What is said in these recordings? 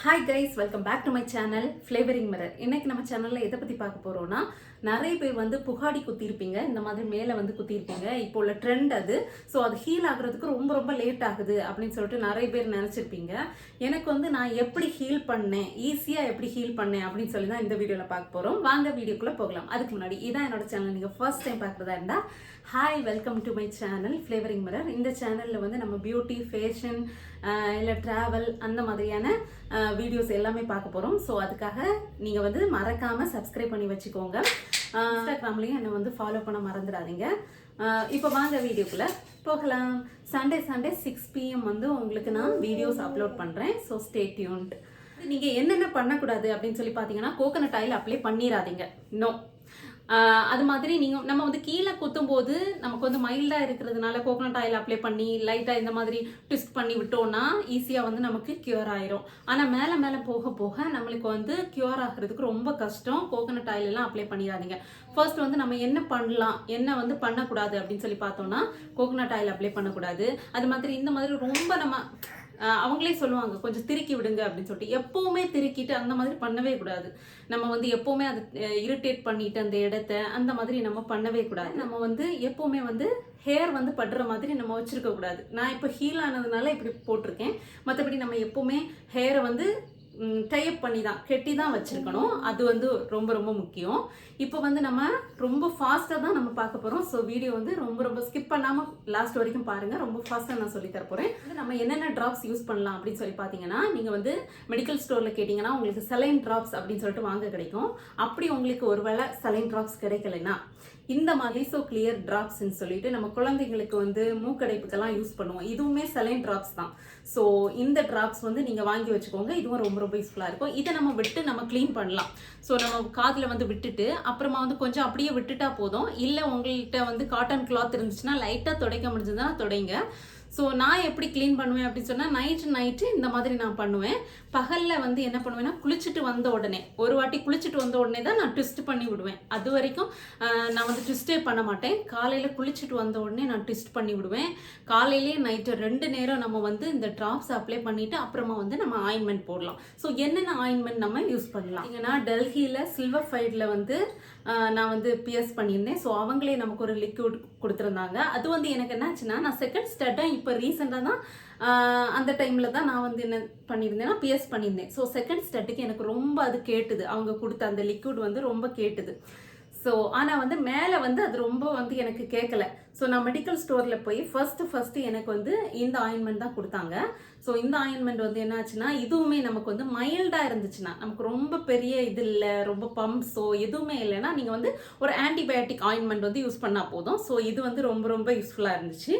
Hi guys, welcome back to my channel flavouring mirror. இன்னைக்கு நம்ம சேனலில் எதை பற்றி பார்க்க போகிறோம்னா, நிறைய பேர் வந்து புகாடி குத்திருப்பீங்க, இந்த மாதிரி மேலே வந்து குத்திருப்பீங்க. இப்போ உள்ள ட்ரெண்ட் அது. ஸோ அது ஹீல் ஆகுறதுக்கு ரொம்ப ரொம்ப லேட் ஆகுது அப்படின்னு சொல்லிட்டு நிறைய பேர் நினச்சிருப்பீங்க. எனக்கு வந்து நான் எப்படி ஹீல் பண்ணேன், ஈஸியாக எப்படி ஹீல் பண்ணேன் அப்படின்னு சொல்லி தான் இந்த வீடியோவில் பார்க்க போகிறோம். வாங்க வீடியோக்குள்ளே போகலாம். அதுக்கு முன்னாடி இதான் என்னோட சேனல் நீங்கள் ஃபர்ஸ்ட் டைம் பார்க்குறதா இருந்தால் hi, welcome to my channel flavouring mirror. இந்த சேனலில் வந்து நம்ம பியூட்டி, ஃபேஷன், இல்லை ட்ராவல் அந்த மாதிரியான வீடியோஸ் எல்லாமே பார்க்க போகிறோம். ஸோ அதுக்காக நீங்கள் வந்து மறக்காமல் சப்ஸ்கிரைப் பண்ணி வச்சுக்கோங்க. இன்ஸ்டாகிராம்லேயும் என்னை வந்து ஃபாலோ பண்ண மறந்துடாதீங்க. இப்போ வாங்க வீடியோக்குள்ளே போகலாம். சண்டே 6 PM வந்து உங்களுக்கு நான் வீடியோஸ் அப்லோட் பண்ணுறேன். So stay tuned. நீங்கள் என்னென்ன பண்ணக்கூடாது அப்படின்னு சொல்லி பார்த்தீங்கன்னா, கோகனட் ஆயில் அப்ளை பண்ணிடாதீங்க. நோ. அது மாதிரி நம்ம வந்து கீழே குத்தும் போது நமக்கு வந்து மைல்டாக இருக்கிறதுனால கோகனட் ஆயில் அப்ளை பண்ணி லைட்டாக இந்த மாதிரி ட்விஸ்ட் பண்ணி விட்டோம்னா ஈஸியாக வந்து நமக்கு க்யூர் ஆயிரும். ஆனால் மேலே மேலே போக போக நம்மளுக்கு வந்து க்யூர் ஆகிறதுக்கு ரொம்ப கஷ்டம். கோகனட் ஆயில் எல்லாம் அப்ளை பண்ணிடாதீங்க. ஃபர்ஸ்ட் வந்து நம்ம என்ன பண்ணலாம், என்ன வந்து பண்ணக்கூடாது அப்படின்னு சொல்லி பார்த்தோம்னா, கோகனட் ஆயில் அப்ளை பண்ணக்கூடாது. அது மாதிரி இந்த மாதிரி ரொம்ப நம்ம அவங்களே சொல்லுவாங்க கொஞ்சம் திருக்கி விடுங்க அப்படின்னு சொல்லிட்டு, எப்பவுமே திருக்கிட்டு அந்த மாதிரி பண்ணவே கூடாது. நம்ம வந்து எப்பவுமே அதை இரிட்டேட் பண்ணிட்டு அந்த இடத்த அந்த மாதிரி நம்ம பண்ணவே கூடாது. நம்ம வந்து எப்பவுமே வந்து ஹேர் வந்து படுற மாதிரி நம்ம வச்சிருக்க கூடாது. நான் இப்போ ஹீல் ஆனதுனால இப்படி போட்டிருக்கேன். மற்றபடி நம்ம எப்பவுமே ஹேரை வந்து டைப் பண்ணி தான் கெட்டி தான் வச்சுருக்கணும். அது வந்து ரொம்ப ரொம்ப முக்கியம். இப்போ வந்து நம்ம ரொம்ப ஃபாஸ்ட்டாக தான் நம்ம பார்க்க போகிறோம். ஸோ வீடியோ வந்து ரொம்ப ரொம்ப ஸ்கிப் பண்ணாமல் லாஸ்ட் வரைக்கும் பாருங்கள். ரொம்ப ஃபாஸ்ட்டாக நான் சொல்லி தர போகிறேன். நம்ம என்னென்ன ட்ராப்ஸ் யூஸ் பண்ணலாம் அப்படின்னு சொல்லி பார்த்தீங்கன்னா, நீங்கள் வந்து மெடிக்கல் ஸ்டோரில் கேட்டிங்கன்னா உங்களுக்கு செலைன் ட்ராப்ஸ் அப்படின்னு சொல்லிட்டு வாங்க கிடைக்கும். அப்படி உங்களுக்கு ஒரு வேளை செலைன் ட்ராப்ஸ் கிடைக்கலைன்னா இந்த மாதிரி ஸோ கிளியர் ட்ராப்ஸ்ன்னு சொல்லிட்டு நம்ம குழந்தைங்களுக்கு வந்து மூக்கடைப்புக்கெல்லாம் யூஸ் பண்ணுவோம். இதுவுமே செலைன் ட்ராப்ஸ் தான். ஸோ இந்த ட்ராப்ஸ் வந்து நீங்கள் வாங்கி வச்சுக்கோங்க. இதுவும் ரொம்ப ரொம்ப யூஸ்ஃபுல்லாக இருக்கும். இதை நம்ம விட்டு நம்ம க்ளீன் பண்ணலாம். ஸோ நம்ம காதில் வந்து விட்டுட்டு அப்புறமா வந்து கொஞ்சம் அப்படியே விட்டுட்டா போதும். இல்லை உங்கள்கிட்ட வந்து காட்டன் கிளாத் இருந்துச்சுன்னா லைட்டாக துடைக்க முடிஞ்சதுன்னா துடைங்க. ஸோ நான் எப்படி க்ளீன் பண்ணுவேன் அப்படின்னு சொன்னால், நைட்டு இந்த மாதிரி நான் பண்ணுவேன். பகலில் வந்து என்ன பண்ணுவேன்னா, குளிச்சுட்டு வந்த உடனே ஒரு வாட்டி குளிச்சுட்டு வந்த உடனே தான் நான் ட்விஸ்ட் பண்ணி விடுவேன். அது வரைக்கும் நான் வந்து ட்விஸ்டே பண்ண மாட்டேன். காலையில் குளிச்சுட்டு வந்த உடனே நான் ட்விஸ்ட் பண்ணி விடுவேன். காலையிலேயே நைட்டு 2 நேரம் நம்ம வந்து இந்த ட்ராப்ஸ் அப்ளை பண்ணிவிட்டு அப்புறமா வந்து நம்ம ஆயின்மெண்ட் போடலாம். ஸோ என்னென்ன ஆயின்மெண்ட் நம்ம யூஸ் பண்ணலாம். ஏன்னா டெல்லியில் சில்வர் ஃபைடில் வந்து நான் வந்து பிஎஸ் பண்ணியிருந்தேன். ஸோ அவங்களே நமக்கு ஒரு லிக்விட் கொடுத்துருந்தாங்க. அது வந்து எனக்கு என்னாச்சுன்னா, நான் செகண்ட் ஸ்டெட்டாக இப்போ ரீசெண்டாக தான் அந்த டைமில் தான் நான் வந்து என்ன பண்ணியிருந்தேன்னா பிஎஸ் பண்ணியிருந்தேன். ஸோ செகண்ட் ஸ்டெட்டுக்கு எனக்கு ரொம்ப அது கேட்டுது. அவங்க கொடுத்த அந்த லிக்விட் வந்து ரொம்ப கேட்டுது. ஸோ ஆனால் வந்து மேலே வந்து அது ரொம்ப வந்து எனக்கு கேட்கல. ஸோ நான் மெடிக்கல் ஸ்டோரில் போய் ஃபஸ்ட்டு எனக்கு வந்து இந்த ஆயின்மெண்ட் தான் கொடுத்தாங்க. ஸோ இந்த ஆயின்மெண்ட் வந்து என்னாச்சுன்னா, இதுவுமே நமக்கு வந்து மைல்டாக இருந்துச்சுன்னா, நமக்கு ரொம்ப பெரிய இது இல்லை, ரொம்ப பம்ப்ஸோ எதுவுமே இல்லைன்னா நீங்கள் வந்து ஒரு ஆன்டிபயோட்டிக் ஆயின்மெண்ட் வந்து யூஸ் பண்ணால் போதும். ஸோ இது வந்து ரொம்ப ரொம்ப யூஸ்ஃபுல்லாக இருந்துச்சு.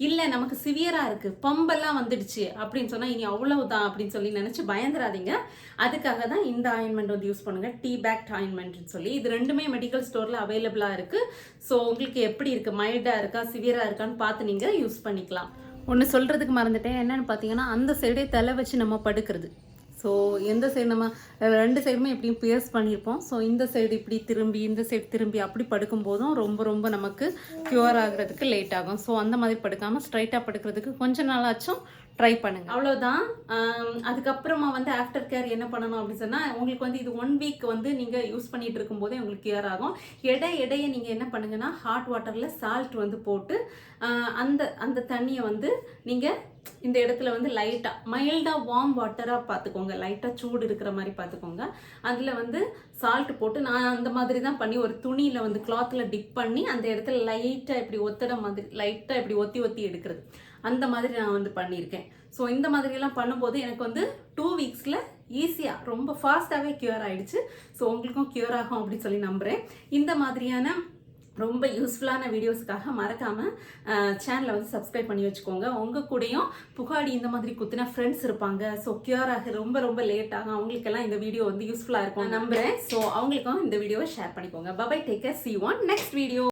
இல்லை நமக்கு சிவியராக இருக்குது, பம்பெல்லாம் வந்துடுச்சு அப்படின்னு சொன்னால் இனி அவ்வளவுதான் அப்படின்னு சொல்லி நினச்சி பயந்துடாதீங்க. அதுக்காக தான் இந்த ஆயின்மெண்ட் வந்து யூஸ் பண்ணுங்கள். டீ பேக்ட் ஆயின்மெண்ட்னு சொல்லி இது ரெண்டுமே மெடிக்கல் ஸ்டோரில் அவைலபிளாக இருக்குது. ஸோ உங்களுக்கு எப்படி இருக்குது, மைல்டாக இருக்கா சிவியராக இருக்கான்னு பார்த்து நீங்கள் யூஸ் பண்ணிக்கலாம். ஒன்று சொல்கிறதுக்கு மறந்துட்டேன். என்னென்னு பார்த்தீங்கன்னா, அந்த சைடே தலை வச்சு நம்ம படுக்கிறது. ஸோ எந்த சைடு நம்ம 2 சைடுமே எப்படியும் பியர்ஸ் பண்ணியிருப்போம். ஸோ இந்த சைடு இப்படி திரும்பி இந்த சைடு திரும்பி அப்படி படுக்கும்போதும் ரொம்ப ரொம்ப நமக்கு க்யூர் ஆகிறதுக்கு லேட் ஆகும். ஸோ அந்த மாதிரி படுக்காமல் ஸ்ட்ரைட்டாக படுக்கிறதுக்கு கொஞ்ச நாளாச்சும் ட்ரை பண்ணுங்க. அவ்வளோதான். அதுக்கப்புறமா வந்து ஆஃப்டர் கேர் என்ன பண்ணணும் அப்படின்னு சொன்னால், உங்களுக்கு வந்து இது 1 வீக் வந்து நீங்கள் யூஸ் பண்ணிட்டு இருக்கும்போதே உங்களுக்கு கிளியர் ஆகும். இடையே நீங்கள் என்ன பண்ணுங்கன்னா, ஹாட் வாட்டரில் சால்ட் வந்து போட்டு அந்த தண்ணியை வந்து நீங்கள் இந்த இடத்துல வந்து லைட்டாக மைல்டாக வார்ம் வாட்டராக பார்த்துக்கோங்க. லைட்டாக சூடு இருக்கிற மாதிரி பார்த்துக்கோங்க. அதில் வந்து சால்ட் போட்டு நான் அந்த மாதிரி தான் பண்ணி ஒரு துணியில் வந்து கிளாத்தில் டிப் பண்ணி அந்த இடத்துல லைட்டாக இப்படி ஒத்தட மாதிரி லைட்டாக இப்படி ஒத்தி எடுக்கிறது. அந்த மாதிரி நான் வந்து பண்ணியிருக்கேன். ஸோ இந்த மாதிரியெல்லாம் பண்ணும்போது எனக்கு வந்து 2 வீக்ஸில் ஈஸியாக ரொம்ப ஃபாஸ்ட்டாகவே க்யூர் ஆகிடுச்சு. ஸோ உங்களுக்கும் க்யூர் ஆகும் அப்படின்னு சொல்லி நம்புகிறேன். இந்த மாதிரியான ரொம்ப யூஸ்ஃபுல்லான வீடியோஸுக்காக மறக்காமல் சேனலை வந்து சப்ஸ்கிரைப் பண்ணி வச்சுக்கோங்க. உங்கள் கூடயும் புகாடி இந்த மாதிரி குத்தின ஃப்ரெண்ட்ஸ் இருப்பாங்க. ஸோ க்யூர் ஆக ரொம்ப ரொம்ப லேட் ஆகும். அவங்களுக்கெல்லாம் இந்த வீடியோ வந்து யூஸ்ஃபுல்லாக இருக்கும் நம்புகிறேன். ஸோ அவங்களுக்கும் இந்த வீடியோவை ஷேர் பண்ணிக்கோங்க. Bye, take care, see you on next video.